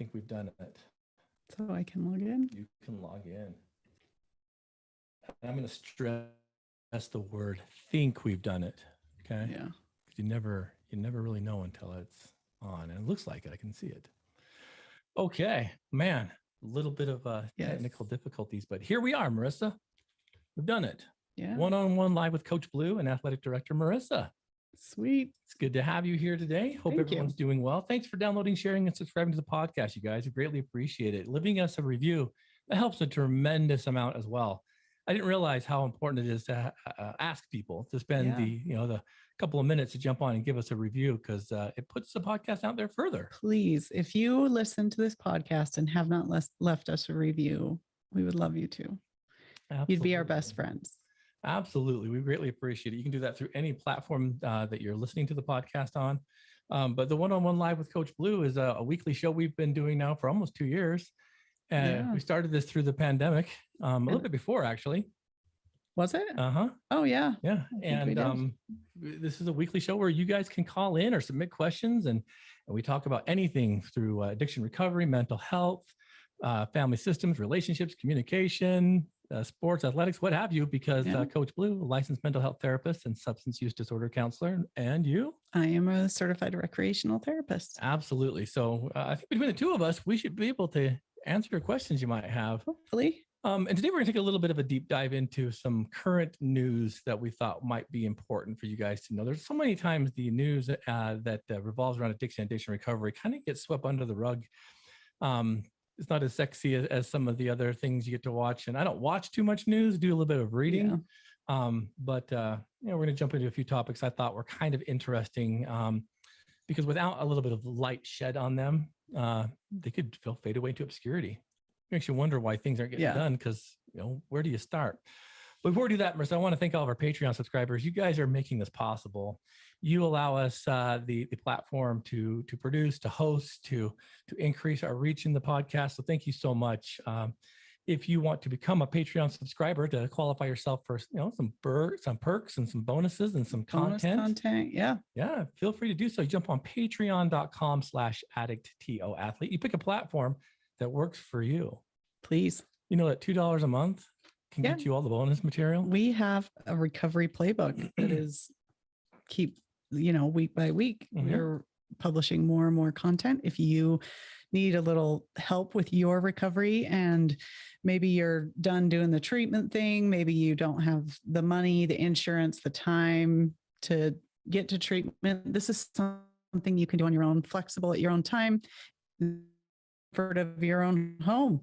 think we've done it. So I can log in. You can log in. I'm going to stress the word think we've done it. Okay. Yeah. Because you never really know until it's on, and it looks like it. I can see it. Okay, man, a little bit of technical difficulties, but here we are, Marissa. We've done it. Yeah. One-on-one live with Coach Blu and Athletic Director Marissa. Sweet. It's good to have you here today. Hope everyone's doing well. Thanks for downloading, sharing, and subscribing to the podcast, you guys. I greatly appreciate it. Leaving us a review, that helps a tremendous amount as well. I didn't realize how important it is to ask people to spend the couple of minutes to jump on and give us a review, because it puts the podcast out there further. Please, if you listen to this podcast and have not left us a review, we would love you to. Absolutely. You'd be our best friends. Absolutely. We greatly appreciate it. You can do that through any platform that you're listening to the podcast on. But the One-on-One Live with Coach Blu is a weekly show we've been doing now for almost 2 years. And we started this through the pandemic, a little bit before, actually. Was it? Uh-huh. Oh, yeah. Yeah. And this is a weekly show where you guys can call in or submit questions. And we talk about anything through addiction recovery, mental health, family systems, relationships, communication, sports, athletics, what have you, because Coach Blu, a licensed mental health therapist and substance use disorder counselor, and you? I am a certified recreational therapist. Absolutely. So I think between the two of us, we should be able to answer your questions you might have. Hopefully. And today we're going to take a little bit of a deep dive into some current news that we thought might be important for you guys to know. There's so many times the news that revolves around addiction recovery kind of gets swept under the rug. It's not as sexy as some of the other things you get to watch. And I don't watch too much news, do a little bit of reading. But we're going to jump into a few topics I thought were kind of interesting, because without a little bit of light shed on them, they could fade away into obscurity. It makes you wonder why things aren't getting done, because, where do you start? But before we do that, Marissa, I want to thank all of our Patreon subscribers. You guys are making this possible. You allow us the platform to produce, to host, to increase our reach in the podcast. So thank you so much. If you want to become a Patreon subscriber to qualify yourself for some perks and some bonuses and some content, feel free to do so. You jump on patreon.com/addicttoathlete. You pick a platform that works for you. Please. You know that $2 a month can get you all the bonus material. We have a recovery playbook that is week by week. We're publishing more and more content. If you need a little help with your recovery and maybe you're done doing the treatment thing, maybe you don't have the money, the insurance, the time to get to treatment, this is something you can do on your own, flexible at your own time, comfort of your own home.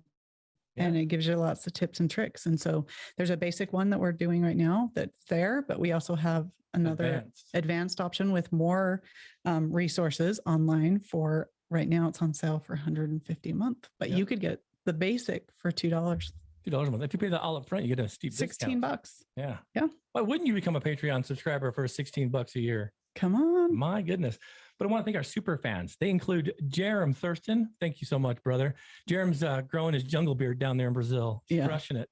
And it gives you lots of tips and tricks. And so there's a basic one that we're doing right now that's there, but we also have another advanced option with more resources online for right now. It's on sale for $150 a month, but you could get the basic for $2. $2 a month. If you pay that all up front, you get a steep discount. $16. Yeah. Yeah. Why wouldn't you become a Patreon subscriber for $16 a year? Come on. My goodness. But I want to thank our super fans. They include Jerem Thurston. Thank you so much, brother. Jerem's growing his jungle beard down there in Brazil. He's crushing it.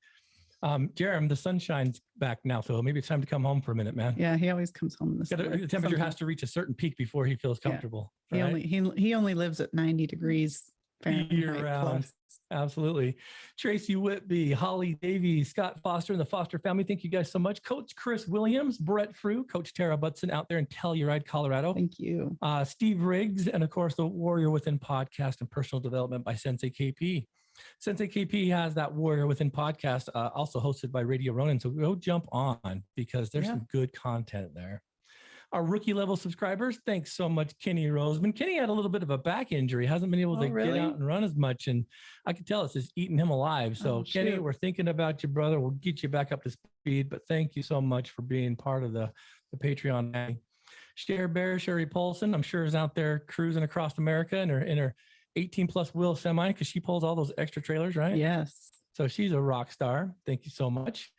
Jerem, the sun shines back now, so maybe it's time to come home for a minute, man. Yeah, he always comes home in the summer. The temperature has to reach a certain peak before he feels comfortable. Yeah. He only lives at 90 degrees Fahrenheit year-round. Absolutely. Tracy Whitby, Holly Davies, Scott Foster, and the Foster family. Thank you guys so much. Coach Chris Williams, Brett Frew, Coach Tara Butson out there in Telluride, Colorado. Thank you. Steve Riggs, and of course, the Warrior Within podcast and personal development by Sensei KP. Sensei KP has that Warrior Within podcast, also hosted by Radio Ronin. So go jump on, because there's some good content there. Our rookie level subscribers, thanks so much, Kenny Roseman. Kenny had a little bit of a back injury, hasn't been able to get out and run as much. And I could tell it's just eating him alive. So Kenny, we're thinking about you, brother. We'll get you back up to speed, but thank you so much for being part of the Patreon. Cher Bear, Sherry Paulson, I'm sure is out there cruising across America in her 18+ wheel semi, because she pulls all those extra trailers, right? Yes. So she's a rock star. Thank you so much.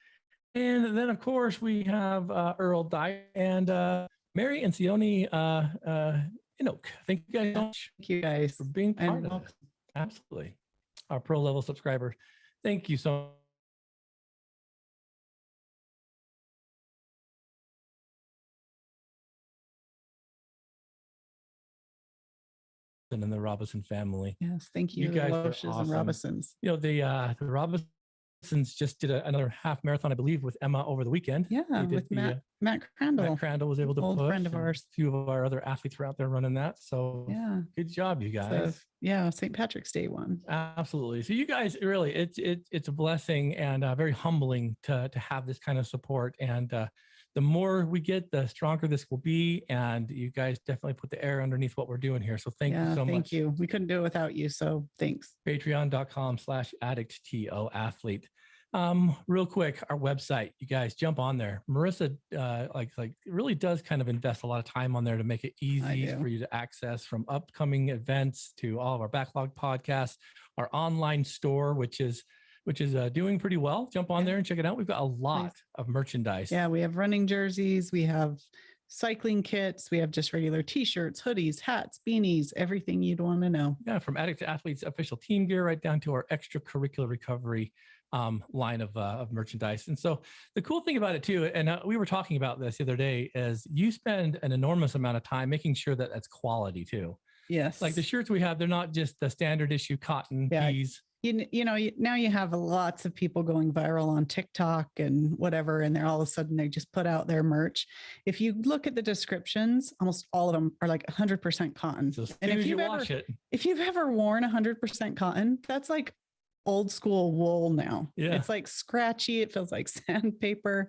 And then, of course, we have Earl Dye and Mary and Sione Enoch. Thank you guys so much. Thank you guys for being part of this. Absolutely. Our pro level subscribers. Thank you so much. and the Robinson family. Yes. Thank you. You The guys are Welsh's and awesome. Robinsons. You know, the Robinsons just did another half marathon, I believe, with Emma over the weekend. Yeah. With Matt Crandall. Matt Crandall was able to old push. friend of ours. A few of our other athletes were out there running that. So yeah, good job, you guys. So, yeah, St. Patrick's Day one. Absolutely. So you guys really, it's a blessing and very humbling to have this kind of support. And the more we get, the stronger this will be. And you guys definitely put the air underneath what we're doing here. So thank you so much. Thank you. We couldn't do it without you. So thanks. Patreon.com/addictTOathlete. Real quick, our website, you guys jump on there. Marissa, like really does kind of invest a lot of time on there to make it easy for you to access, from upcoming events to all of our backlog podcasts, our online store, which is doing pretty well. Jump on there and check it out. We've got a lot of merchandise. Yeah, we have running jerseys, we have cycling kits, we have just regular t-shirts, hoodies, hats, beanies, everything you'd want to know. Yeah, from Addict to Athletes official team gear right down to our extracurricular recovery line of merchandise. And so the cool thing about it too, and we were talking about this the other day, is you spend an enormous amount of time making sure that that's quality too. Yes. Like the shirts we have, they're not just the standard issue cotton tees. You know, now you have lots of people going viral on TikTok and whatever, and they're all of a sudden they just put out their merch. If you look at the descriptions, almost all of them are like 100% cotton. So and if you've ever worn 100% cotton, that's like old school wool now. Yeah. It's like scratchy. It feels like sandpaper.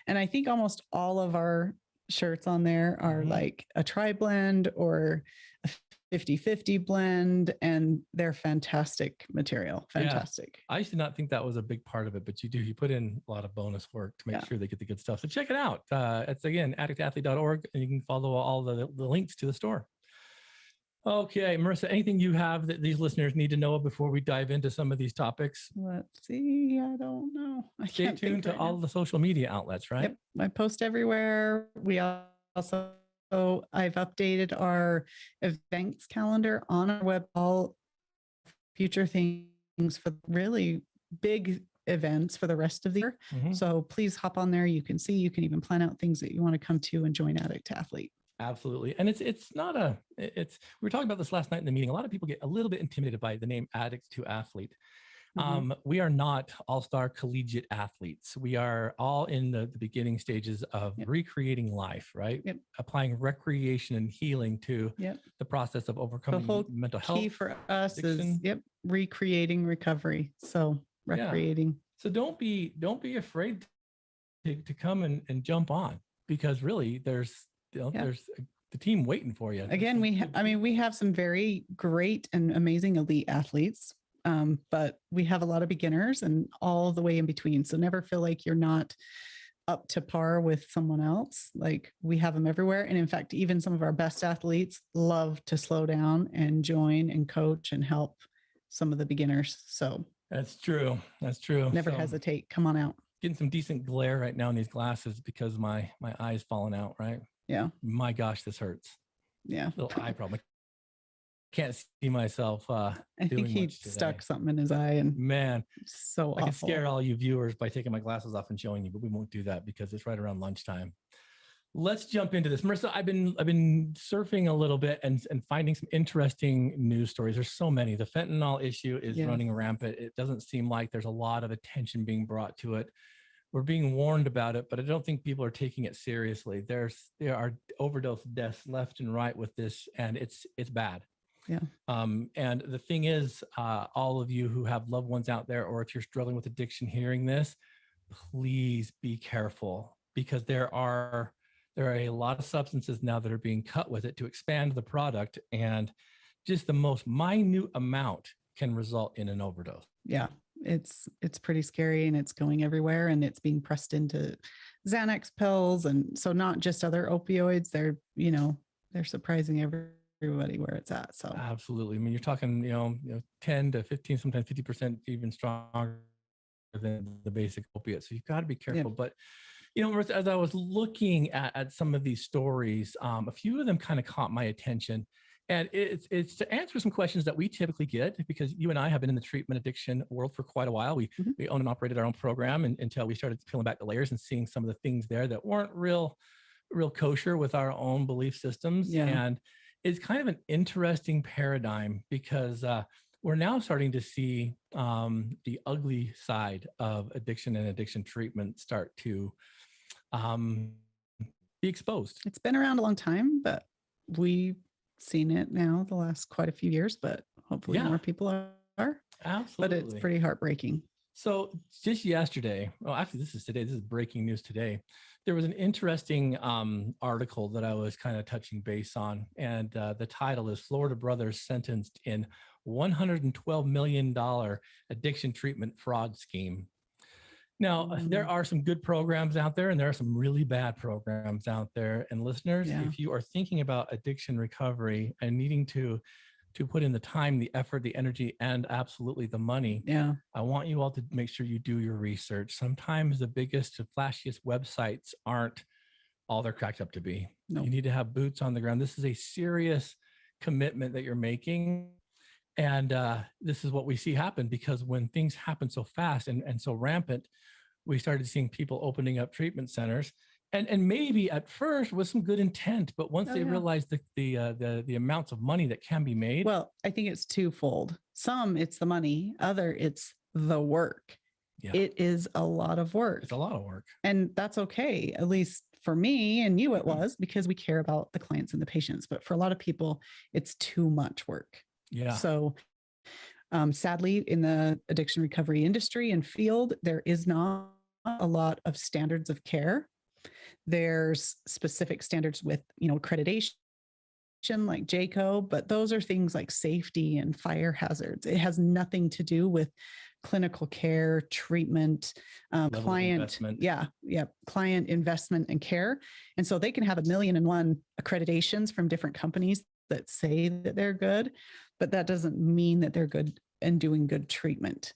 And I think almost all of our shirts on there are like a tri-blend or a 50-50 blend, and they're fantastic material. Fantastic. Yeah. I used to not think that was a big part of it, but you put in a lot of bonus work to make sure they get the good stuff. So check it out. It's again, addictathlete.org, and you can follow all the links to the store. Okay, Marissa, anything you have that these listeners need to know before we dive into some of these topics? Let's see. I don't know. Stay tuned to all the social media outlets, right? Yep. I post everywhere. We also, I've updated our events calendar on our web, all future things for really big events for the rest of the year. So please hop on there. You can see, you can even plan out things that you want to come to and join Addict to Athlete. Absolutely. And we were talking about this last night in the meeting. A lot of people get a little bit intimidated by the name Addict to Athlete. We are not all-star collegiate athletes. We are all in the beginning stages of recreating life, right? Applying recreation and healing to the process of overcoming mental health. Key for us is recreating recovery. So recreating. So don't be afraid to come and jump on, because really there's the team waiting for you. Again, we have some very great and amazing elite athletes. But we have a lot of beginners and all the way in between. So never feel like you're not up to par with someone else. Like, we have them everywhere. And in fact, even some of our best athletes love to slow down and join and coach and help some of the beginners. So that's true. Never hesitate. Come on out. Getting some decent glare right now in these glasses because my eye's falling out, right? Yeah. My gosh, this hurts. Yeah. Little eye problem. Can't see myself. I think he stuck something in his eye, and man, so I can scare all you viewers by taking my glasses off and showing you, but we won't do that because it's right around lunchtime. Let's jump into this. Marissa, I've been surfing a little bit and finding some interesting news stories. There's so many. The fentanyl issue is running rampant. It doesn't seem like there's a lot of attention being brought to it. We're being warned about it, but I don't think people are taking it seriously. There are overdose deaths left and right with this, and it's bad. Yeah. And the thing is, all of you who have loved ones out there, or if you're struggling with addiction hearing this, please be careful, because there are a lot of substances now that are being cut with it to expand the product, and just the most minute amount can result in an overdose. Yeah. It's pretty scary, and it's going everywhere, and it's being pressed into Xanax pills. And so not just other opioids, they're surprising everybody where it's at. So absolutely. I mean, you're talking, 10 to 15, sometimes 50% even stronger than the basic opiate. So you've got to be careful. But, as I was looking at some of these stories, a few of them kind of caught my attention. And it's to answer some questions that we typically get, because you and I have been in the treatment addiction world for quite a while. We own and operated our own program until we started peeling back the layers and seeing some of the things there that weren't real kosher with our own belief systems. And it's kind of an interesting paradigm because we're now starting to see the ugly side of addiction and addiction treatment start to be exposed. It's been around a long time, but we've seen it now the last quite a few years, but hopefully more people are. Absolutely. But it's pretty heartbreaking. So just yesterday, well, actually this is today, this is breaking news today. There was an interesting article that I was kind of touching base on. And the title is Florida Brothers Sentenced in $112 million Addiction Treatment Fraud Scheme. Now, there are some good programs out there and there are some really bad programs out there. And listeners, if you are thinking about addiction recovery and needing to put in the time, the effort, the energy, and absolutely the money, I want you all to make sure you do your research. Sometimes the biggest, flashiest websites aren't all they're cracked up to be. You need to have boots on the ground. This is a serious commitment that you're making. And this is what we see happen, because when things happen so fast and so rampant, we started seeing people opening up treatment centers. And maybe at first with some good intent, but once they realized the amounts of money that can be made. Well, I think it's twofold. Some, it's the money. Other, it's the work. It is a lot of work. It's a lot of work. And that's okay. At least for me and you, it was, because we care about the clients and the patients. But for a lot of people, it's too much work. So sadly, in the addiction recovery industry and field, there is not a lot of standards of care. There's specific standards with, accreditation like JCO, but those are things like safety and fire hazards. It has nothing to do with clinical care, treatment, client, client investment and care. And so they can have 1,000,001 accreditations from different companies that say that they're good, but that doesn't mean that they're good and doing good treatment.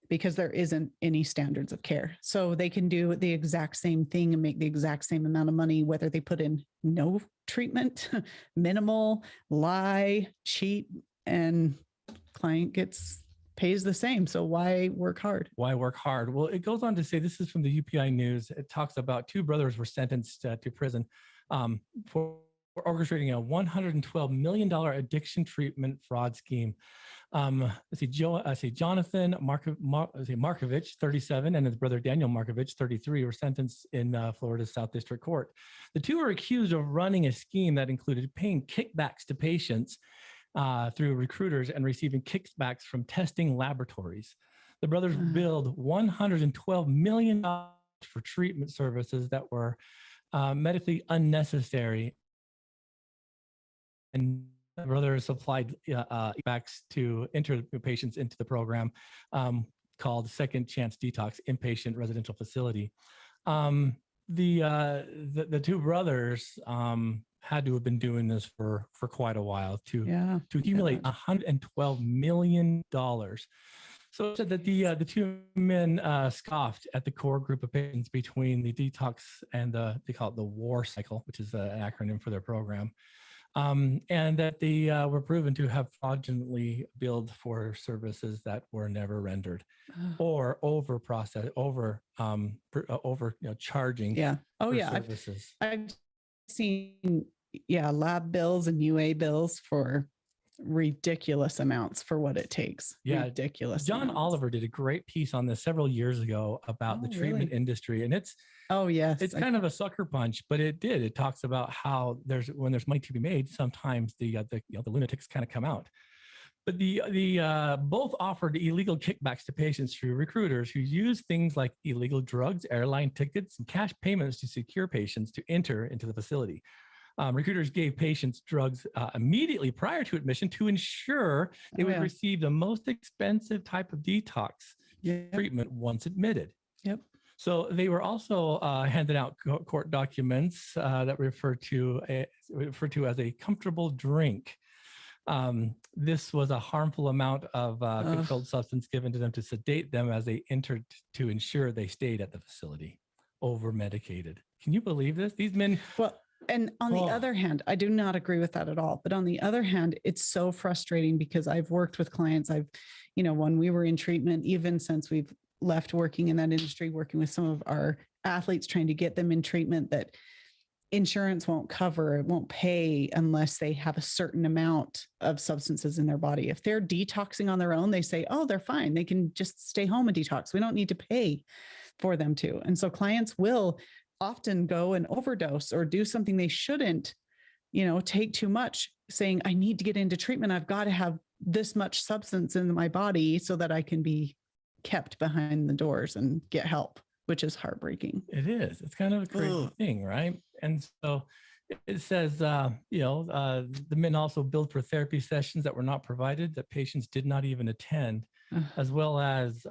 Because there isn't any standards of care. So they can do the exact same thing and make the exact same amount of money, whether they put in no treatment, minimal, lie, cheat, and client pays the same. So why work hard? Why work hard? Well, it goes on to say, this is from the UPI News. It talks about 2 brothers were sentenced to prison for orchestrating a $112 million addiction treatment fraud scheme. Jonathan Markovich, 37, and his brother Daniel Markovich, 33, were sentenced in Florida's South District Court. The 2 were accused of running a scheme that included paying kickbacks to patients through recruiters and receiving kickbacks from testing laboratories. The brothers billed $112 million for treatment services that were medically unnecessary, and the brothers supplied backs to enter patients into the program called Second Chance Detox Inpatient Residential Facility. The 2 brothers had to have been doing this for quite a while to accumulate $112 million. So it said that the 2 men scoffed at the core group of patients between the detox and they call it the war cycle, which is an acronym for their program. And that they were proven to have fraudulently billed for services that were never rendered, or over charging. Services. I've seen lab bills and UA bills for ridiculous amounts for what it takes. Ridiculous. John amounts. Oliver did a great piece on this several years ago about the treatment industry, and it's kind of a sucker punch, but it talks about how when there's money to be made, sometimes the lunatics kind of come out. But the both offered illegal kickbacks to patients through recruiters who use things like illegal drugs, airline tickets, and cash payments to secure patients to enter into the facility. Recruiters gave patients drugs immediately prior to admission to ensure they would receive the most expensive type of detox treatment once admitted. So they were also handed out court documents that refer to as a comfortable drink. This was a harmful amount of controlled substance given to them to sedate them as they entered to ensure they stayed at the facility, over medicated. Can you believe this? These men. And on the other hand, I do not agree with that at all. But on the other hand, it's so frustrating because I've worked with clients. When we were in treatment, even since we've left working in that industry, working with some of our athletes, trying to get them in treatment, that insurance won't cover, it won't pay unless they have a certain amount of substances in their body. If they're detoxing on their own, they say, oh, they're fine. They can just stay home and detox. We don't need to pay for them to. And so clients will often go and overdose or do something they shouldn't, take too much, saying, I need to get into treatment. I've got to have this much substance in my body so that I can be kept behind the doors and get help, which is heartbreaking. It is. It's kind of a crazy thing, right? And so it says, the men also billed for therapy sessions that were not provided, that patients did not even attend, as well as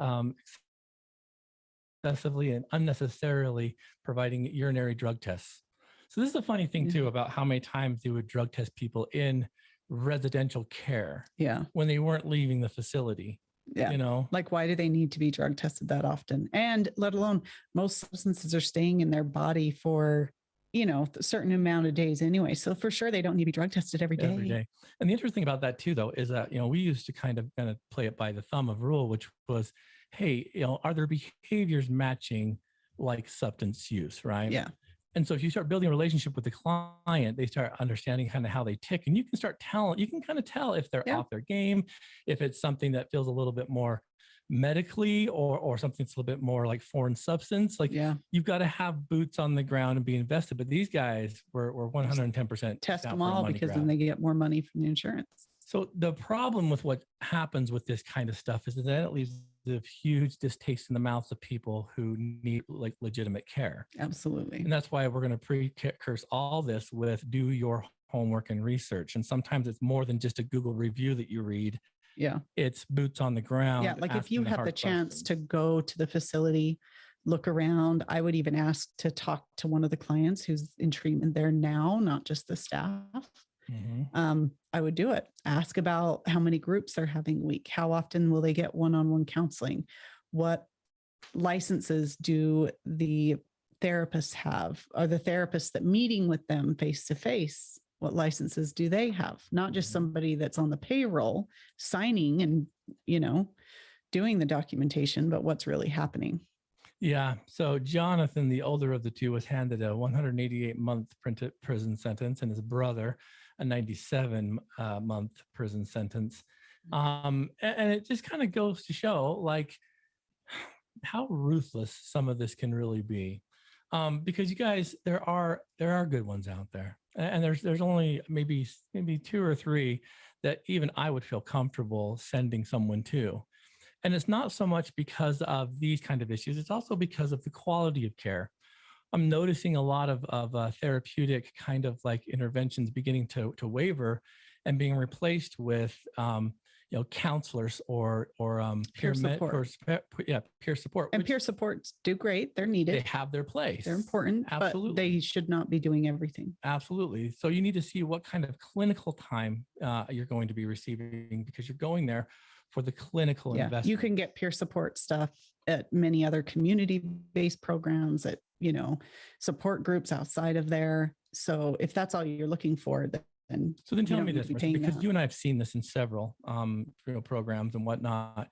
excessively and unnecessarily providing urinary drug tests. So this is a funny thing too, about how many times they would drug test people in residential care when they weren't leaving the facility. Like, why do they need to be drug tested that often? And let alone, most substances are staying in their body for, a certain amount of days anyway. So for sure, they don't need to be drug tested every day. And the interesting about that too, though, is that, we used to kind of play it by the thumb of rule, which was, hey, are their behaviors matching like substance use, right? Yeah. And so if you start building a relationship with the client, they start understanding kind of how they tick, and you can kind of tell if they're off their game, if it's something that feels a little bit more medically or something that's a little bit more like foreign substance. Like you've got to have boots on the ground and be invested. But these guys were 110% test them all, because then they get more money from the insurance. So the problem with what happens with this kind of stuff is that it leaves a huge distaste in the mouths of people who need like legitimate care. Absolutely. And that's why we're going to precursor all this with do your homework and research. And sometimes it's more than just a Google review that you read. Yeah. It's boots on the ground. Yeah. Like if you have the chance to go to the facility, look around, I would even ask to talk to one of the clients who's in treatment there now, not just the staff. I would do it. Ask about how many groups they're having a week. How often will they get one-on-one counseling? What licenses do the therapists have? Are the therapists that meeting with them face-to-face, what licenses do they have? Not just somebody that's on the payroll signing and, doing the documentation, but what's really happening. Yeah. So Jonathan, the older of the two, was handed a 188-month prison sentence, and his brother a 97-month prison sentence. And it just kind of goes to show like how ruthless some of this can really be. Because you guys, there are good ones out there, and there's only maybe 2 or 3 that even I would feel comfortable sending someone to. And it's not so much because of these kind of issues, it's also because of the quality of care. I'm noticing a lot of therapeutic kind of like interventions beginning to waver and being replaced with counselors or peer support. Peer support. And peer supports do great. They're needed. They have their place. They're important. Absolutely. But they should not be doing everything. Absolutely. So you need to see what kind of clinical time you're going to be receiving, because you're going there for the clinical investment. You can get peer support stuff at many other community-based programs, at support groups outside of there. So if that's all you're looking for, then tell me this, because you and I have seen this in several programs and whatnot.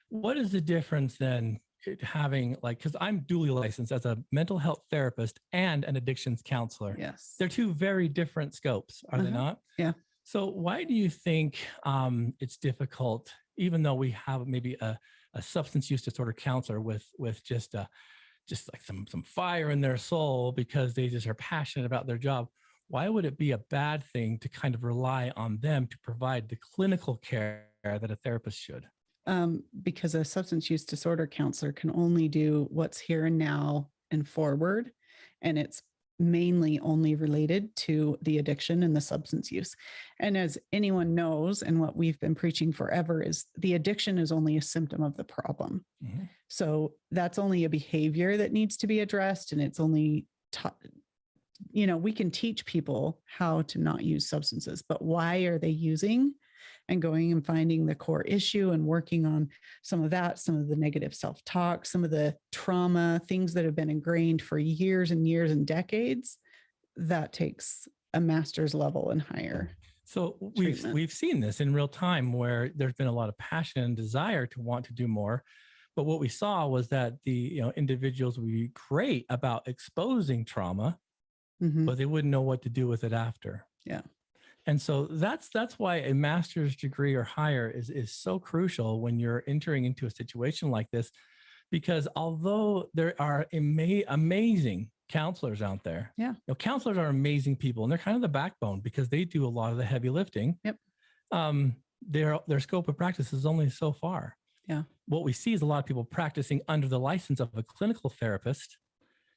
What is the difference then having because I'm duly licensed as a mental health therapist and an addictions counselor? Yes, they're 2 very different scopes, are they not? Yeah. So why do you think it's difficult, even though we have maybe a substance use disorder counselor with just like some fire in their soul because they just are passionate about their job? Why would it be a bad thing to kind of rely on them to provide the clinical care that a therapist should? Because a substance use disorder counselor can only do what's here and now and forward, and it's mainly only related to the addiction and the substance use. And as anyone knows, and what we've been preaching forever, is the addiction is only a symptom of the problem. Mm-hmm. So that's only a behavior that needs to be addressed. And it's only, we can teach people how to not use substances, but why are they using? And going and finding the core issue and working on some of that, some of the negative self-talk, some of the trauma, things that have been ingrained for years and years and decades, that takes a master's level and higher. So we've seen this in real time, where there's been a lot of passion and desire to want to do more. But what we saw was that the individuals would be great about exposing trauma, Mhm. but they wouldn't know what to do with it after. Yeah. And so that's why a master's degree or higher is so crucial when you're entering into a situation like this, because although there are amazing counselors out there, Yeah. counselors are amazing people, and they're kind of the backbone because they do a lot of the heavy lifting. Yep. Their scope of practice is only so far. Yeah. What we see is a lot of people practicing under the license of a clinical therapist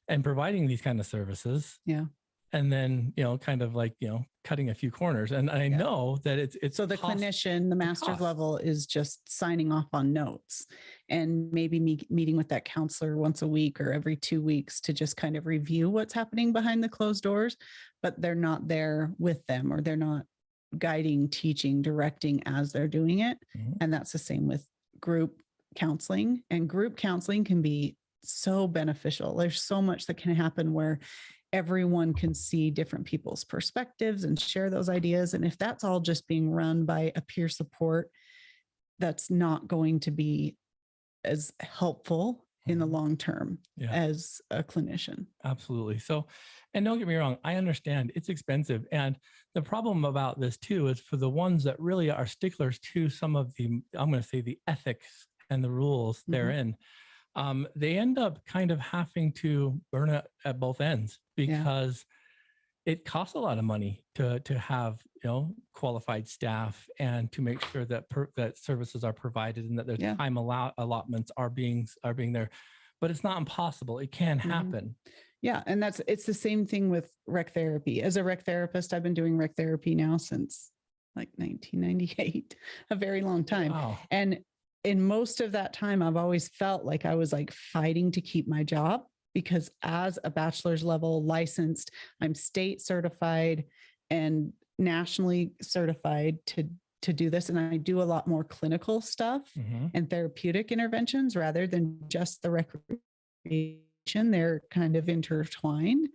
and providing these kind of services. Yeah. And then, kind of like, cutting a few corners. And I know that it's so the clinician, the master's level is just signing off on notes and maybe meeting with that counselor once a week or every 2 weeks to just kind of review what's happening behind the closed doors, but they're not there with them, or they're not guiding, teaching, directing as they're doing it. Mm-hmm. And that's the same with group counseling, and group counseling can be so beneficial. There's so much that can happen where everyone can see different people's perspectives and share those ideas. And if that's all just being run by a peer support, that's not going to be as helpful in the long term as a clinician. Absolutely. So, and don't get me wrong, I understand it's expensive. And the problem about this too is for the ones that really are sticklers to some of the, I'm going to say the ethics and the rules therein, they end up kind of having to burn it at both ends, because it costs a lot of money to have, qualified staff, and to make sure that that services are provided and that their time allotments are being there. But it's not impossible. It can happen. Yeah. And it's the same thing with rec therapy. As a rec therapist, I've been doing rec therapy now since like 1998, a very long time. Wow. And in most of that time, I've always felt like I was like fighting to keep my job, because as a bachelor's level licensed, I'm state certified and nationally certified to do this. And I do a lot more clinical stuff and therapeutic interventions rather than just the recreation. They're kind of intertwined.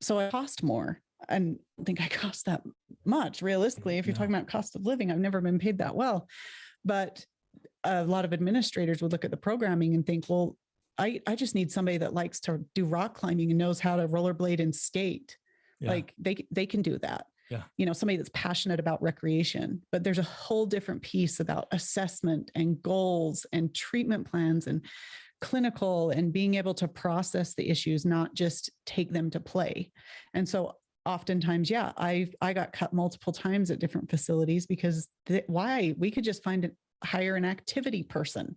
So it cost more. I don't think I cost that much realistically. If you're talking about cost of living, I've never been paid that well. But a lot of administrators would look at the programming and think, well, I just need somebody that likes to do rock climbing and knows how to rollerblade and skate. Like they can do that. Somebody that's passionate about recreation. But there's a whole different piece about assessment and goals and treatment plans and clinical and being able to process the issues, not just take them to play. And so oftentimes, I got cut multiple times at different facilities because why? We could just hire an activity person,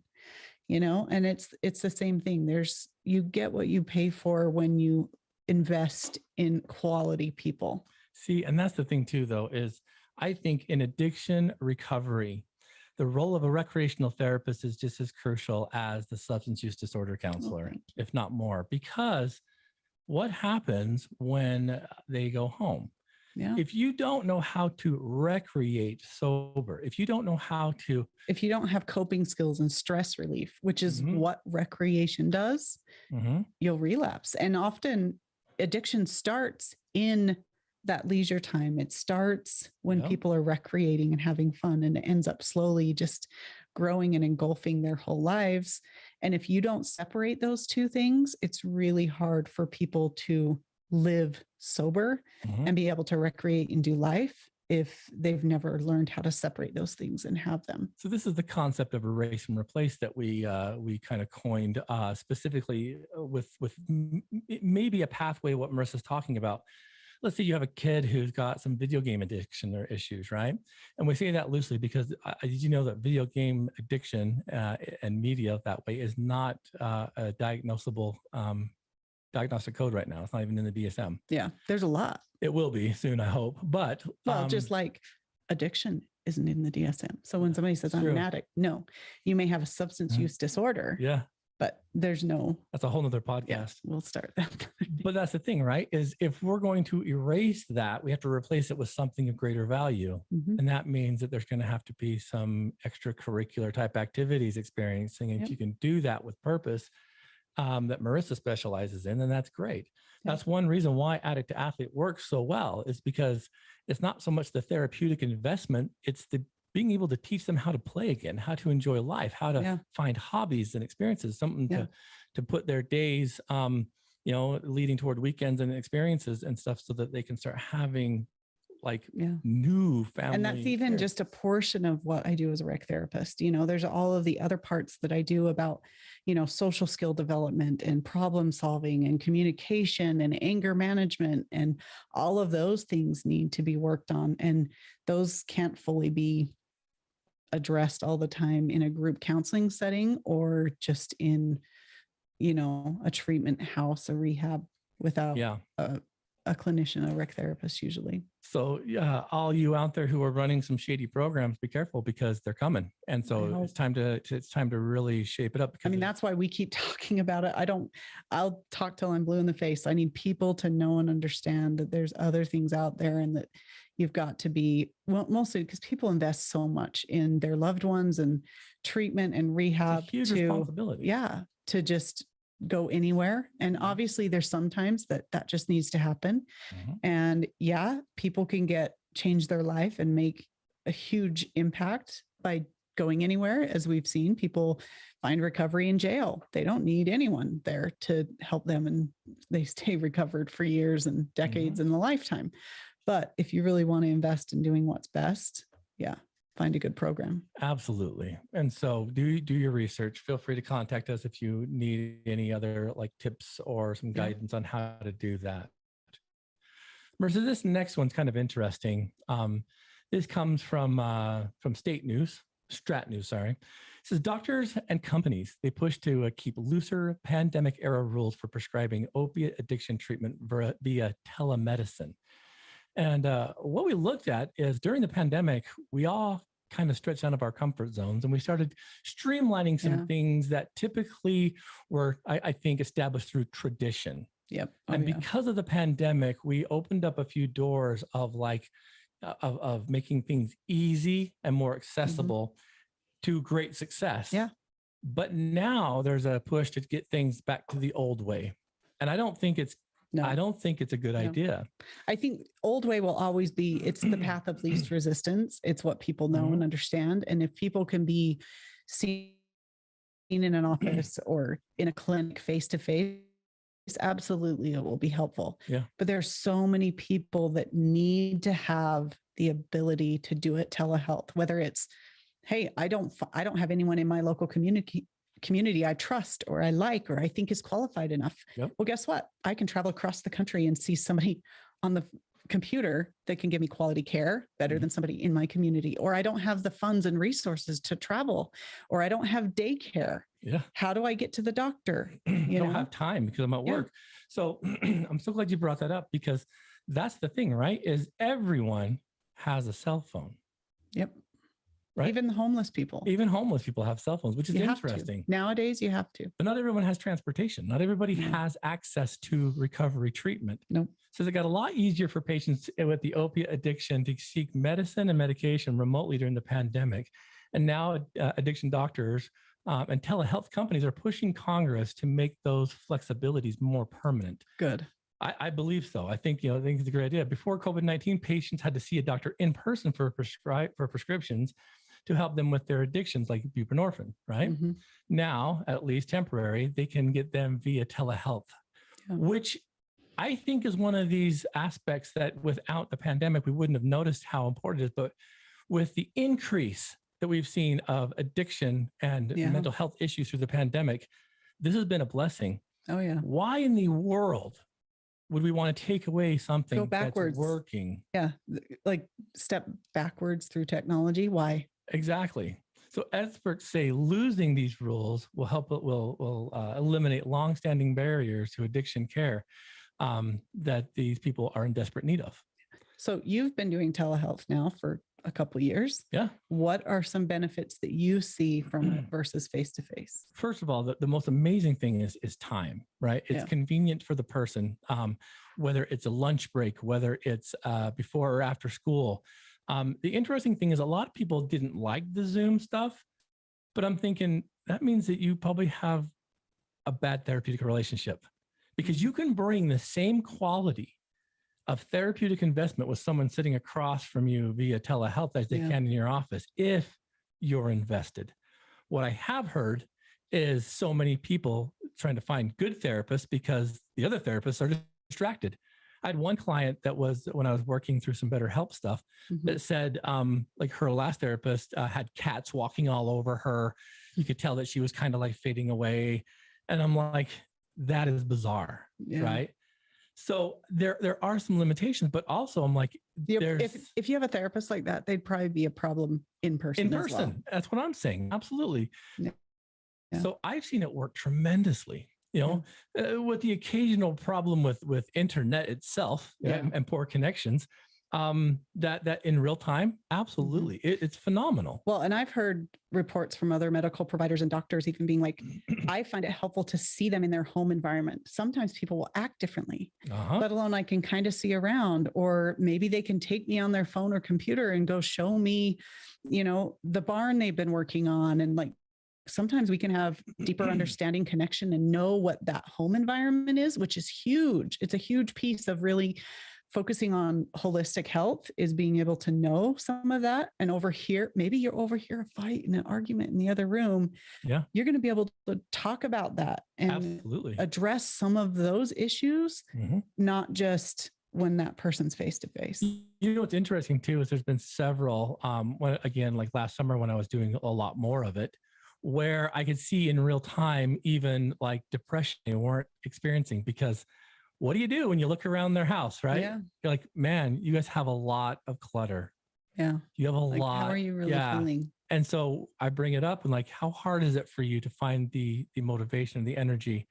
and it's the same thing. You get what you pay for when you invest in quality people. See, and that's the thing too, though, is I think in addiction recovery, the role of a recreational therapist is just as crucial as the substance use disorder counselor, if not more, because what happens when they go home? If you don't know how to recreate sober, if you don't have coping skills and stress relief, which is what recreation does, you'll relapse. And often addiction starts in that leisure time. It starts when people are recreating and having fun, and it ends up slowly just growing and engulfing their whole lives. And if you don't separate those two things, it's really hard for people to live sober and be able to recreate and do life if they've never learned how to separate those things and have them. So this is the concept of erase and replace that we kind of coined specifically with maybe a pathway, what Marissa's talking about. Let's say you have a kid who's got some video game addiction or issues, right? And we say that loosely because did you know that video game addiction and media that way is not a diagnosable diagnostic code right now. It's not even in the DSM. Yeah, there's a lot. It will be soon, I hope. But just like addiction isn't in the DSM. So when somebody says I'm an addict, no, you may have a substance use disorder. Yeah. But there's no. That's a whole nother podcast. Yeah, we'll start that. But that's the thing, right? Is if we're going to erase that, we have to replace it with something of greater value. And that means that there's going to have to be some extracurricular type activities experiencing. And if you can do that with purpose, that Marissa specializes in, then that's great. That's one reason why Addict to Athlete works so well, is because it's not so much the therapeutic investment, it's the being able to teach them how to play again, how to enjoy life, how to find hobbies and experiences, something to put their days leading toward weekends and experiences and stuff so that they can start having like Yeah. new family. And that's even care. just a portion of what I do as a rec therapist. There's all of the other parts that I do about, social skill development and problem solving and communication and anger management. And all of those things need to be worked on. And those can't fully be addressed all the time in a group counseling setting or just in, a treatment house, a rehab without a clinician, a rec therapist usually. So all you out there who are running some shady programs, be careful because they're coming. And so it's time to really shape it up. I mean, that's why we keep talking about it. I'll talk till I'm blue in the face. I need people to know and understand that there's other things out there and that you've got to be, well, mostly because people invest so much in their loved ones and treatment and rehab. It's a huge responsibility. Yeah. To just go anywhere. And obviously there's sometimes that just needs to happen. Mm-hmm. And people can change their life and make a huge impact by going anywhere. As we've seen, people find recovery in jail. They don't need anyone there to help them, and they stay recovered for years and decades in a lifetime. But if you really want to invest in doing what's best, find a good program. Absolutely. And so do your research. Feel free to contact us if you need any other like tips or some guidance on how to do that. Marissa, this next one's kind of interesting. This comes from Strat News. It says doctors and companies, they push to keep looser pandemic era rules for prescribing opiate addiction treatment via telemedicine. And what we looked at is during the pandemic, we all kind of stretched out of our comfort zones and we started streamlining some things that typically were, I think, established through tradition. Yep. And because of the pandemic, we opened up a few doors of of making things easy and more accessible to great success. Yeah. But now there's a push to get things back to the old way. And I don't think it's a good idea. I think old way will always be, it's the path of least resistance. It's what people know and understand. And if people can be seen in an office or in a clinic face-to-face, absolutely it will be helpful. Yeah. But there's so many people that need to have the ability to do it telehealth, whether it's, hey, I don't have anyone in my local community I trust or I like or I think is qualified enough. Yep. Well, guess what? I can travel across the country and see somebody on the computer that can give me quality care better than somebody in my community. Or I don't have the funds and resources to travel, or I don't have daycare. Yeah. How do I get to the doctor? I don't have time because I'm at work. So I'm so glad you brought that up, because that's the thing, right? Is everyone has a cell phone. Yep. Right. Even homeless people. Even homeless people have cell phones, which is interesting. Nowadays, you have to. But not everyone has transportation. Not everybody has access to recovery treatment. Nope. So it got a lot easier for patients with the opiate addiction to seek medicine and medication remotely during the pandemic. And now addiction doctors and telehealth companies are pushing Congress to make those flexibilities more permanent. Good. I believe so. I think it's a great idea. Before COVID-19, patients had to see a doctor in person for prescriptions to help them with their addictions, like buprenorphine, right? Mm-hmm. Now, at least temporary, they can get them via telehealth, which I think is one of these aspects that without the pandemic, we wouldn't have noticed how important it is. But with the increase that we've seen of addiction and mental health issues through the pandemic, this has been a blessing. Oh, yeah. Why in the world would we want to take away something that's working? Yeah. Like step backwards through technology. Why? Exactly. So experts say losing these rules will eliminate longstanding barriers to addiction care that these people are in desperate need of. So you've been doing telehealth now for a couple of years. Yeah. What are some benefits that you see from it versus face-to-face? First of all, the most amazing thing is time, right? It's convenient for the person, whether it's a lunch break, whether it's before or after school. The interesting thing is a lot of people didn't like the Zoom stuff, but I'm thinking that means that you probably have a bad therapeutic relationship, because you can bring the same quality of therapeutic investment with someone sitting across from you via telehealth as they can in your office if you're invested. What I have heard is so many people trying to find good therapists because the other therapists are distracted. I had one client that was, when I was working through some BetterHelp stuff, that said, like her last therapist had cats walking all over her. You could tell that she was kind of like fading away. And I'm like, that is bizarre, right? So there are some limitations, but also I'm like, if you have a therapist like that, they'd probably be a problem in person. In person, well. That's what I'm saying. Absolutely. Yeah. So I've seen it work tremendously. With the occasional problem with internet itself and poor connections, that in real time, absolutely, it's phenomenal. Well, and I've heard reports from other medical providers and doctors even being like, I find it helpful to see them in their home environment. Sometimes people will act differently, let alone I can kind of see around, or maybe they can take me on their phone or computer and go show me, the barn they've been working on. And like, sometimes we can have deeper understanding, connection, and know what that home environment is, which is huge. It's a huge piece of really focusing on holistic health, is being able to know some of that and overhear. Maybe you're overhear a fight and an argument in the other room. Yeah. You're going to be able to talk about that and address some of those issues, not just when that person's face to face. What's interesting too, is there's been several, again, like last summer when I was doing a lot more of it, where I could see in real time, even like depression they weren't experiencing, because what do you do when you look around their house, right? Yeah. You're like, man, you guys have a lot of clutter. Yeah. You have a lot. How are you really feeling? And so I bring it up and like, how hard is it for you to find the motivation and the energy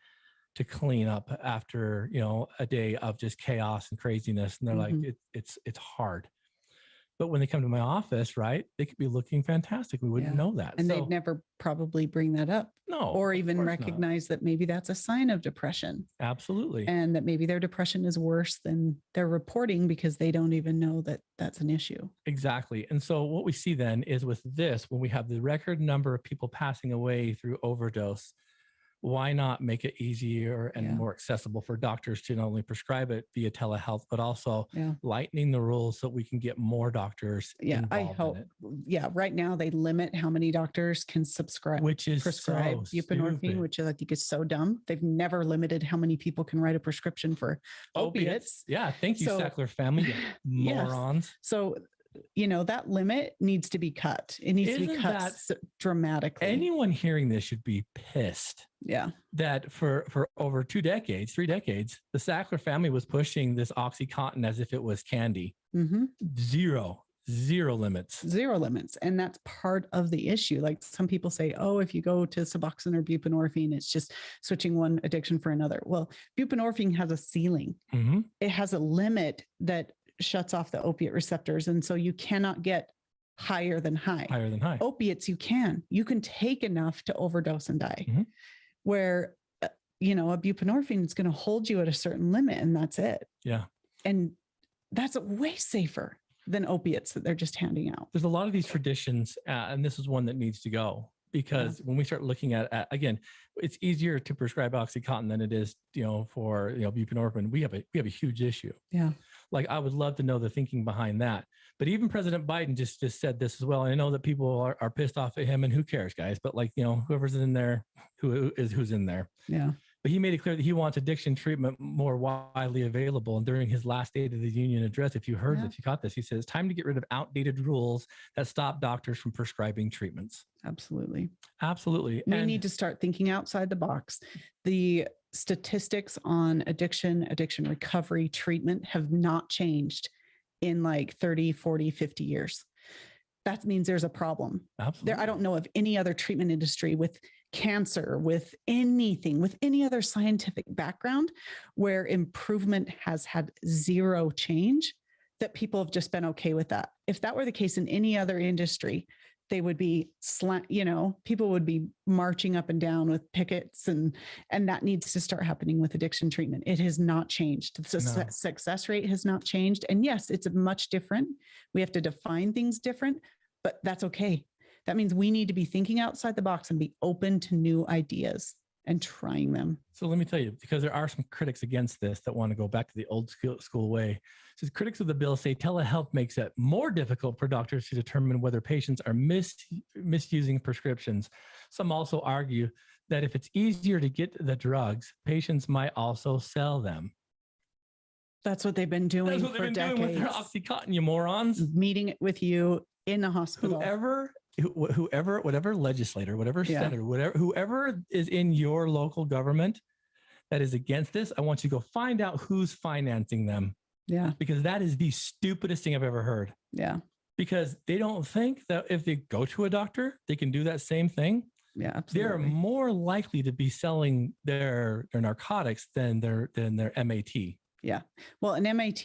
to clean up after, a day of just chaos and craziness? And they're like, it's hard. But when they come to my office, right, they could be looking fantastic. We wouldn't know that. And they'd never probably bring that up. No. Or even recognize that maybe that's a sign of depression. Absolutely. And that maybe their depression is worse than they're reporting because they don't even know that that's an issue. Exactly. And so what we see then is with this, when we have the record number of people passing away through overdose, why not make it easier and more accessible for doctors to not only prescribe it via telehealth, but also lightening the rules so we can get more doctors involved I hope. Right now they limit how many doctors can prescribe buprenorphine, which I think is so dumb. They've never limited how many people can write a prescription for opiates. Yeah. Thank you, Sackler family. Morons. So that limit needs to be cut. It needs to be cut dramatically. Anyone hearing this should be pissed. Yeah. That for over 3 decades, the Sackler family was pushing this OxyContin as if it was candy. Zero limits. Zero limits. And that's part of the issue. Like some people say, oh, if you go to Suboxone or buprenorphine, it's just switching one addiction for another. Well, buprenorphine has a ceiling. It has a limit that shuts off the opiate receptors. And so you cannot get higher than high. Opiates, you can take enough to overdose and die. Where, a buprenorphine is going to hold you at a certain limit and that's it. Yeah. And that's way safer than opiates that they're just handing out. There's a lot of these traditions, and this is one that needs to go. Because when we start looking at, again, it's easier to prescribe OxyContin than it is, for, buprenorphine. We have a huge issue. Yeah. Like I would love to know the thinking behind that. But even President Biden just said this as well. I know that people are pissed off at him, and who cares, guys? But like, whoever's in there, who's in there. Yeah. But he made it clear that he wants addiction treatment more widely available. And during his last State of the Union address, if you caught this, he says, it's time to get rid of outdated rules that stop doctors from prescribing treatments. Absolutely. We need to start thinking outside the box. The statistics on addiction recovery, treatment have not changed in like 30, 40, 50 years. That means there's a problem. Absolutely. I don't know of any other treatment industry with cancer, with anything, with any other scientific background where improvement has had zero change, that people have just been okay with that. If that were the case in any other industry, they would be people would be marching up and down with pickets, and that needs to start happening with addiction treatment. It has not changed. The success rate has not changed. And yes, it's much different. We have to define things different, but that's okay. That means we need to be thinking outside the box and be open to new ideas and trying them. So let me tell you, because there are some critics against this that want to go back to the old school way. So critics of the bill say telehealth makes it more difficult for doctors to determine whether patients are misusing prescriptions. Some also argue that if it's easier to get the drugs, patients might also sell them. That's what they've been doing That's what for they've been decades. doing with their Oxycontin, you morons. Meeting it with you in a hospital. Whoever, whatever legislator, whatever senator, whoever is in your local government that is against this, I want you to go find out who's financing them. Yeah. Because that is the stupidest thing I've ever heard. Yeah. Because they don't think that if they go to a doctor, they can do that same thing. Yeah, absolutely. They're more likely to be selling their narcotics than their MAT. Yeah. Well, an MAT,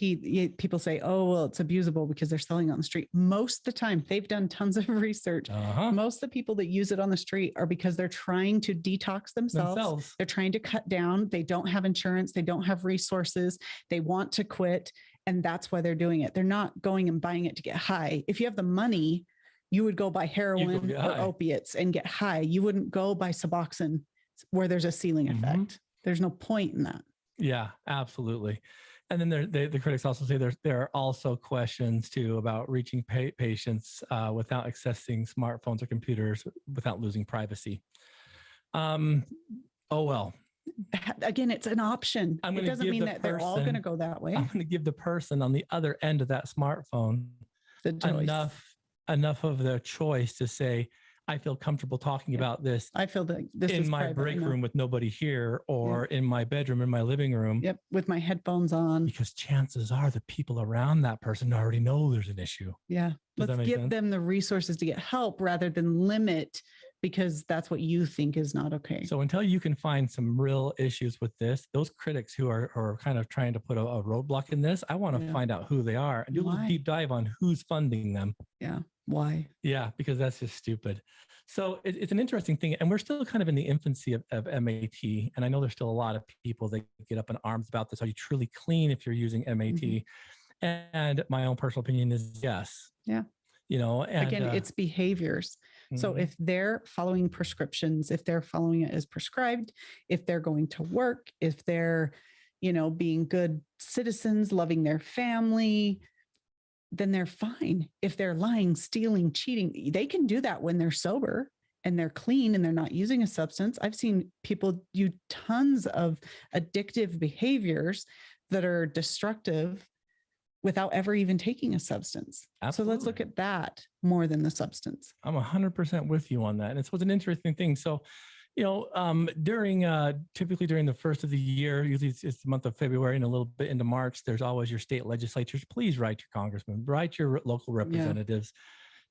people say, oh, well, it's abusable because they're selling it on the street. Most of the time, they've done tons of research. Most of the people that use it on the street are because they're trying to detox themselves. They're trying to cut down. They don't have insurance. They don't have resources. They want to quit. And that's why they're doing it. They're not going and buying it to get high. If you have the money, you would go buy heroin or opiates and get high. You wouldn't go buy Suboxone where there's a ceiling effect. There's no point in that. Yeah, absolutely. And then the critics also say there are also questions too about reaching patients without accessing smartphones or computers without losing privacy. Oh, well. Again, it's an option. It doesn't mean that they're all going to go that way. I'm going to give the person on the other end of that smartphone enough of their choice to say, I feel comfortable talking about this. I feel that this in is my break room with nobody here, or in my bedroom, in my living room. Yep, with my headphones on. Because chances are the people around that person already know there's an issue. Yeah, let's give them the resources to get help rather than limit, because that's what you think is not okay. So until you can find some real issues with this, those critics who are kind of trying to put a roadblock in this, I want to find out who they are and do a little deep dive on who's funding them. Yeah. Why? Yeah, because that's just stupid. So it's an interesting thing. And we're still kind of in the infancy of MAT. And I know there's still a lot of people that get up in arms about this. Are you truly clean if you're using MAT? And my own personal opinion is yes. Yeah. You know, and again, it's behaviors. So if they're following prescriptions, if they're following it as prescribed, if they're going to work, if they're, being good citizens, loving their family, then they're fine. If they're lying, stealing, cheating, they can do that when they're sober and they're clean and they're not using a substance. I've seen people do tons of addictive behaviors that are destructive without ever even taking a substance. Absolutely. So let's look at that more than the substance. I'm 100% with you on that. And it's an interesting thing. So, typically during the first of the year, usually it's the month of February and a little bit into March, there's always your state legislatures. Please write your congressman, write your local representatives,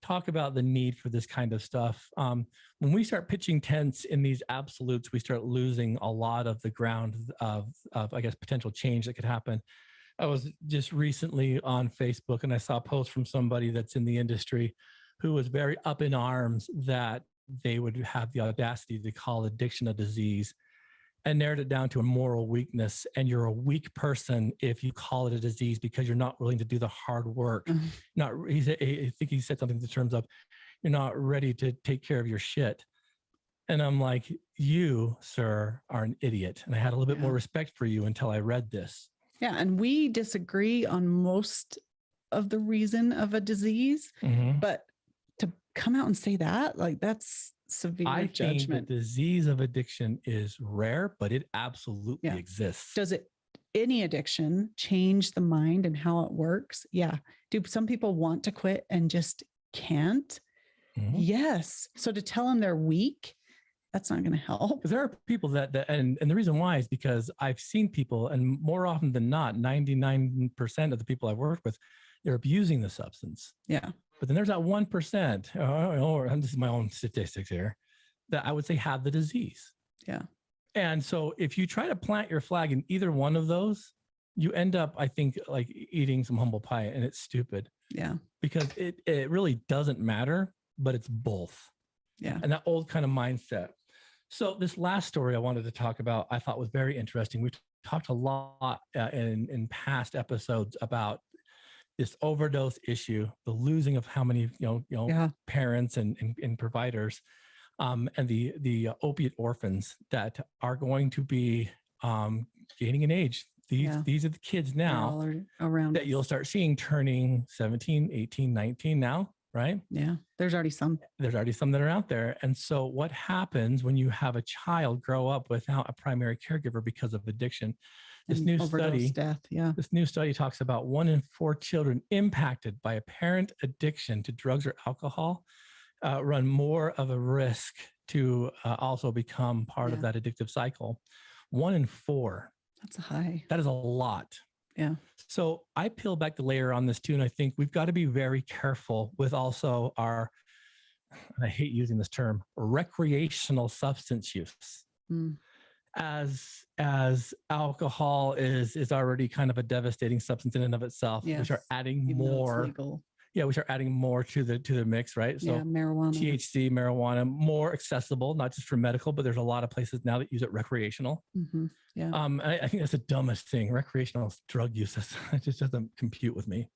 talk about the need for this kind of stuff. When we start pitching tents in these absolutes, we start losing a lot of the ground of I guess, potential change that could happen. I was just recently on Facebook and I saw a post from somebody that's in the industry who was very up in arms that they would have the audacity to call addiction a disease and narrowed it down to a moral weakness. And you're a weak person if you call it a disease because you're not willing to do the hard work. I think he said something in terms of you're not ready to take care of your shit. And I'm like, you, sir, are an idiot. And I had a little bit more respect for you until I read this. Yeah. And we disagree on most of the reason of a disease, but to come out and say that, like, that's severe judgment. Think the disease of addiction is rare, but it absolutely exists. Does any addiction change the mind and how it works? Yeah. Do some people want to quit and just can't? Yes. So to tell them they're weak, that's not going to help. Because there are people and the reason why is because I've seen people, and more often than not, 99% of the people I've worked with, they're abusing the substance. Yeah. But then there's that 1%, or this is my own statistics here, that I would say have the disease. Yeah. And so if you try to plant your flag in either one of those, you end up, I think, like eating some humble pie, and it's stupid. Yeah. Because it really doesn't matter, but it's both. Yeah. And that old kind of mindset. So this last story I wanted to talk about, I thought was very interesting. We've talked a lot in past episodes about this overdose issue, the losing of how many, parents and providers, and the opiate orphans that are going to be gaining in age. These are the kids now around that you'll start seeing turning 17, 18, 19 now, right? Yeah. There's already some. There's already some that are out there. And so what happens when you have a child grow up without a primary caregiver because of addiction? This And new overdose study, death. Yeah. this new study talks about 1 in 4 children impacted by a parent addiction to drugs or alcohol run more of a risk to also become part of that addictive cycle. 1 in 4. That's a high. That is a lot. Yeah. So I peel back the layer on this too. And I think we've got to be very careful with also our, and I hate using this term, recreational substance use. As alcohol is already kind of a devastating substance in and of itself. We start adding more. Yeah, we start adding more to the mix, right? So marijuana, THC, marijuana, more accessible, not just for medical, but there's a lot of places now that use it recreational. Yeah. I think that's the dumbest thing. Recreational drug use, it just doesn't compute with me.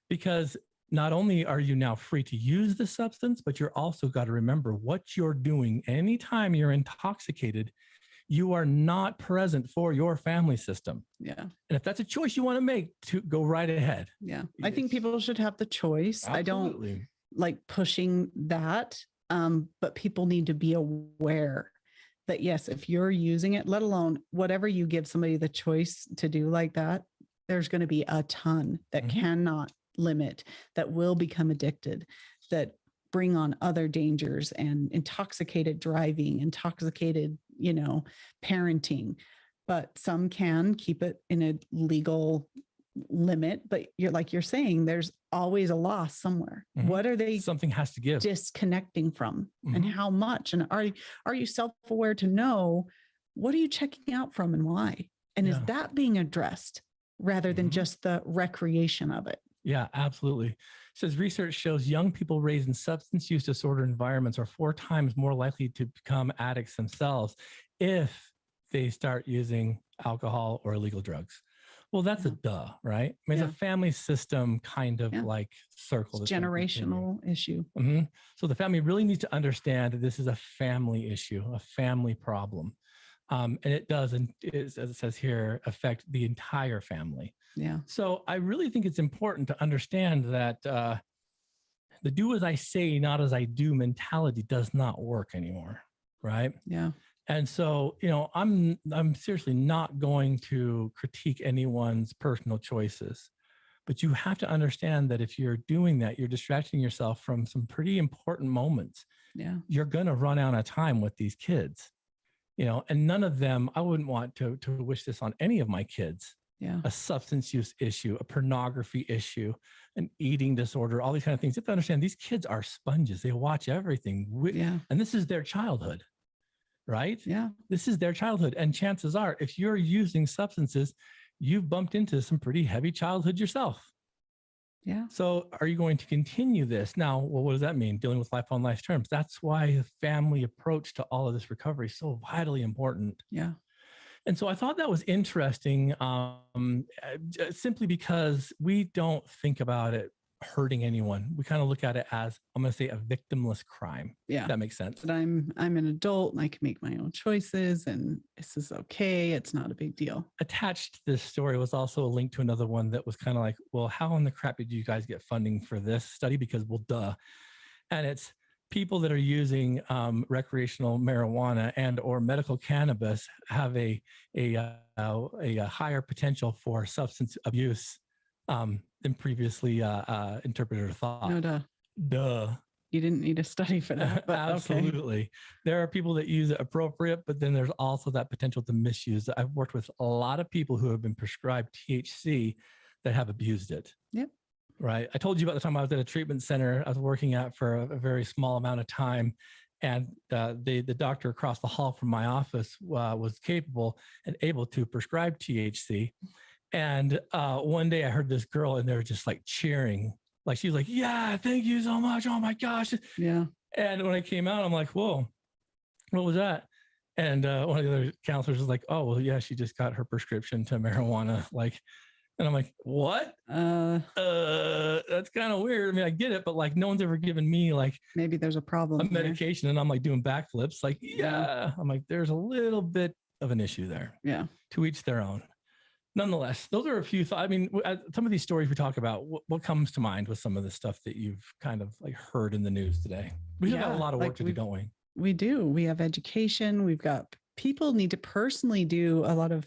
Because not only are you now free to use the substance, but you're also got to remember what you're doing. Anytime you're intoxicated, you are not present for your family system. Yeah. And if that's a choice you want to make, to go right ahead. Yeah. I think people should have the choice. Absolutely. I don't like pushing that. But people need to be aware that, yes, if you're using it, let alone whatever you give somebody the choice to do like that, there's going to be a ton that cannot limit, that will become addicted, that bring on other dangers and intoxicated driving, intoxicated, parenting. But some can keep it in a legal limit, but you're saying, there's always a loss somewhere. What are they? Something has to give. Disconnecting from, and how much? And are you self-aware to know what are you checking out from and why? And is that being addressed rather than just the recreation of it? Yeah, absolutely. It says research shows young people raised in substance use disorder environments are 4 times more likely to become addicts themselves if they start using alcohol or illegal drugs. Well, that's a duh, right? I mean, it's a family system kind of like circle. It's generational issue. So the family really needs to understand that this is a family issue, a family problem. And it does, and as it says here, affect the entire family. Yeah. So I really think it's important to understand that the do as I say, not as I do mentality does not work anymore, right? Yeah. And so, I'm seriously not going to critique anyone's personal choices, but you have to understand that if you're doing that, you're distracting yourself from some pretty important moments. Yeah. You're going to run out of time with these kids, and none of them, I wouldn't want to wish this on any of my kids. Yeah. A substance use issue, a pornography issue, an eating disorder, all these kind of things. You have to understand these kids are sponges. They watch everything. And this is their childhood, right? Yeah. This is their childhood. And chances are, if you're using substances, you've bumped into some pretty heavy childhood yourself. Yeah. So are you going to continue this? Now, well, what does that mean? Dealing with life on life's terms. That's why the family approach to all of this recovery is so vitally important. Yeah. And so I thought that was interesting, simply because we don't think about it hurting anyone. We kind of look at it as, I'm going to say, a victimless crime. Yeah. That makes sense. But I'm an adult and I can make my own choices and this is okay. It's not a big deal. Attached to this story was also a link to another one that was kind of like, well, how in the crap did you guys get funding for this study? Because, well, duh. And it's people that are using recreational marijuana and or medical cannabis have a higher potential for substance abuse than previously interpreted or thought. No, duh. You didn't need a study for that. But absolutely. Okay. There are people that use it appropriate, but then there's also that potential to misuse. I've worked with a lot of people who have been prescribed THC that have abused it. Yep. Right. I told you about the time I was at a treatment center I was working at for a very small amount of time. And the doctor across the hall from my office was capable and able to prescribe THC. And one day I heard this girl and they were just like cheering. Like she was like, yeah, thank you so much. Oh my gosh. Yeah. And when I came out, I'm like, whoa, what was that? And one of the other counselors was like, oh, well, yeah, she just got her prescription to marijuana. And I'm like, what? That's kind of weird. I mean, I get it, but like no one's ever given me like maybe there's a problem. A medication, and I'm like doing backflips. Like, yeah. I'm like, there's a little bit of an issue there. Yeah. To each their own. Nonetheless, those are a few thoughts. I mean, some of these stories we talk about, what comes to mind with some of the stuff that you've kind of like heard in the news today? We have a lot of work to do, don't we? We do. We have education. We've got people need to personally do a lot of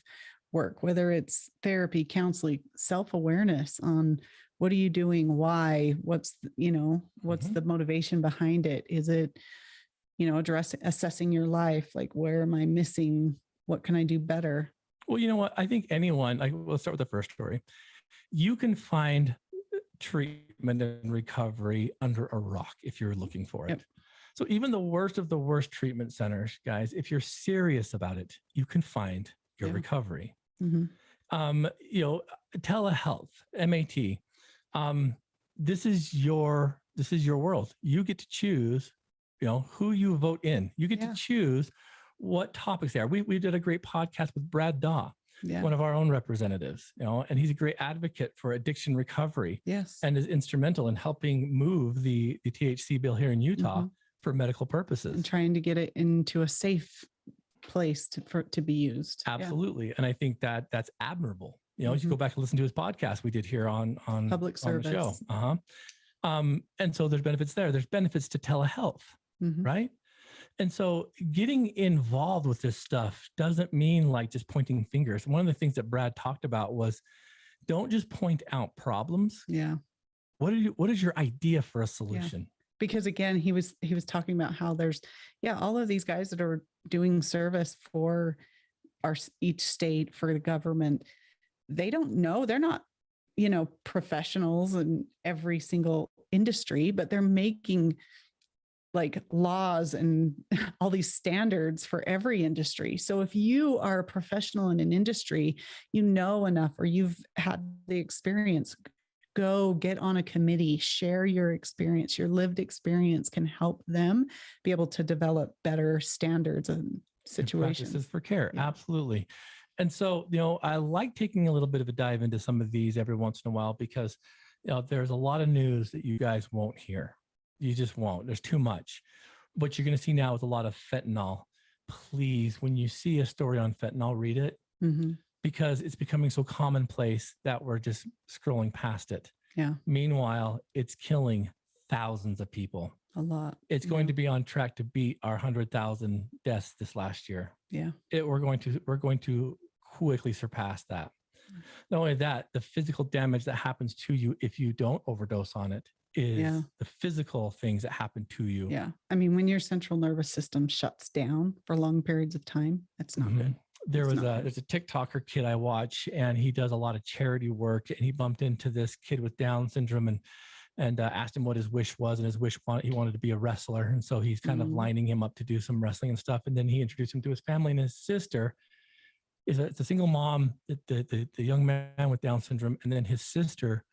work, whether it's therapy, counseling, self-awareness on what are you doing? Why? What's the motivation behind it? Is it, assessing your life? Like, where am I missing? What can I do better? Well, you know what? I think anyone, let's start with the first story. You can find treatment and recovery under a rock if you're looking for it. Yep. So even the worst of the worst treatment centers, guys, if you're serious about it, you can find your recovery. Mm-hmm. Telehealth, MAT. This is your world. You get to choose, who you vote in. You get to choose what topics they are. We did a great podcast with Brad Daw, one of our own representatives, and he's a great advocate for addiction recovery. Yes. And is instrumental in helping move the THC bill here in Utah for medical purposes. And trying to get it into a safe place to be used. Absolutely. Yeah. And I think that's admirable. You go back and listen to his podcast we did here on public service the show. And so there's benefits there. There's benefits to telehealth, right? And so getting involved with this stuff doesn't mean like just pointing fingers. One of the things that Brad talked about was don't just point out problems. Yeah. What is your idea for a solution? Yeah. Because again, he was talking about how there's, all of these guys that are doing service for each state, for the government, they don't know, they're not, professionals in every single industry, but they're making like laws and all these standards for every industry. So if you are a professional in an industry, enough, or you've had the experience, go get on a committee, share your experience. Your lived experience can help them be able to develop better standards and situations. Practices for care. Yeah. Absolutely. And so, I like taking a little bit of a dive into some of these every once in a while because, there's a lot of news that you guys won't hear. You just won't. There's too much. What you're going to see now is a lot of fentanyl. Please, when you see a story on fentanyl, read it because it's becoming so commonplace that we're just scrolling past it. Yeah. Meanwhile, it's killing thousands of people. A lot. It's going to be on track to beat our 100,000 deaths this last year. Yeah. We're going to quickly surpass that. Not only that, the physical damage that happens to you if you don't overdose on it is the physical things that happen to you. Yeah. I mean, when your central nervous system shuts down for long periods of time, that's not good. There's a TikToker kid I watch, and he does a lot of charity work, and he bumped into this kid with Down syndrome and asked him what his wish was, and his wish he wanted to be a wrestler. And so he's kind of lining him up to do some wrestling and stuff. And then he introduced him to his family, and his sister it's a single mom, the young man with Down syndrome. And then his sister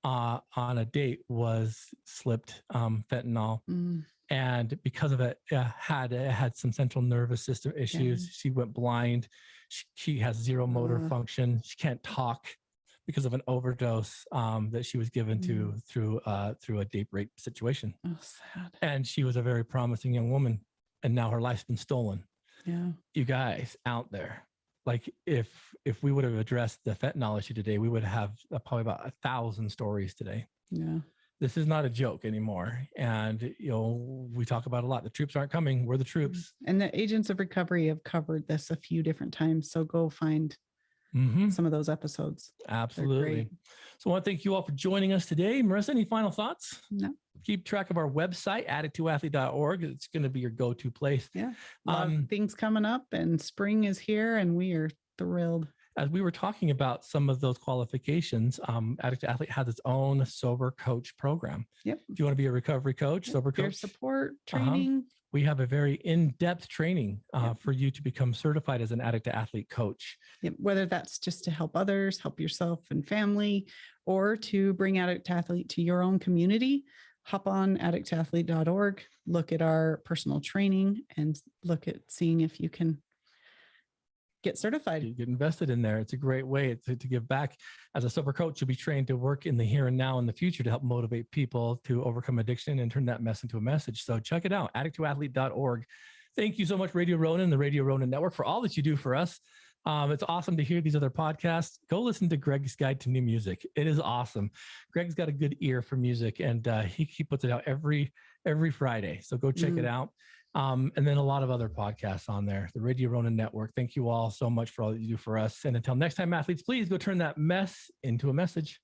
on a date was slipped fentanyl. And because of it, had some central nervous system issues. Yeah. She went blind. She has zero motor function. She can't talk because of an overdose that she was given to through a date rape situation. Oh, sad. And she was a very promising young woman, and now her life's been stolen. Yeah. You guys out there, like if we would have addressed the fentanyl issue today, we would have probably about 1,000 stories today. Yeah. This is not a joke anymore. And, we talk about a lot. The troops aren't coming. We're the troops. And the Agents of Recovery have covered this a few different times. So go find some of those episodes. Absolutely. So I want to thank you all for joining us today. Marissa, any final thoughts? No. Keep track of our website, addict2athlete.org. It's going to be your go-to place. Yeah. A lot of things coming up, and spring is here, and we are thrilled. As we were talking about some of those qualifications, Addict to Athlete has its own sober coach program. Yep. If you want to be a recovery coach, sober coach, peer support training. We have a very in-depth training for you to become certified as an Addict to Athlete coach. Yep. Whether that's just to help others, help yourself and family, or to bring Addict to Athlete to your own community, hop on addictathlete.org, look at our personal training, and look at seeing if you can get certified. You get invested in there. It's a great way to give back. As a sober coach, you'll be trained to work in the here and now in the future to help motivate people to overcome addiction and turn that mess into a message. So check it out, addictathlete.org. Thank you so much, Radio Ronin, the Radio Ronin Network, for all that you do for us. It's awesome to hear these other podcasts. Go listen to Greg's Guide to New Music. It is awesome. Greg's got a good ear for music, and he puts it out every Friday. So go check it out. And then a lot of other podcasts on there, the Radio Ronin Network. Thank you all so much for all that you do for us. And until next time, athletes, please go turn that mess into a message.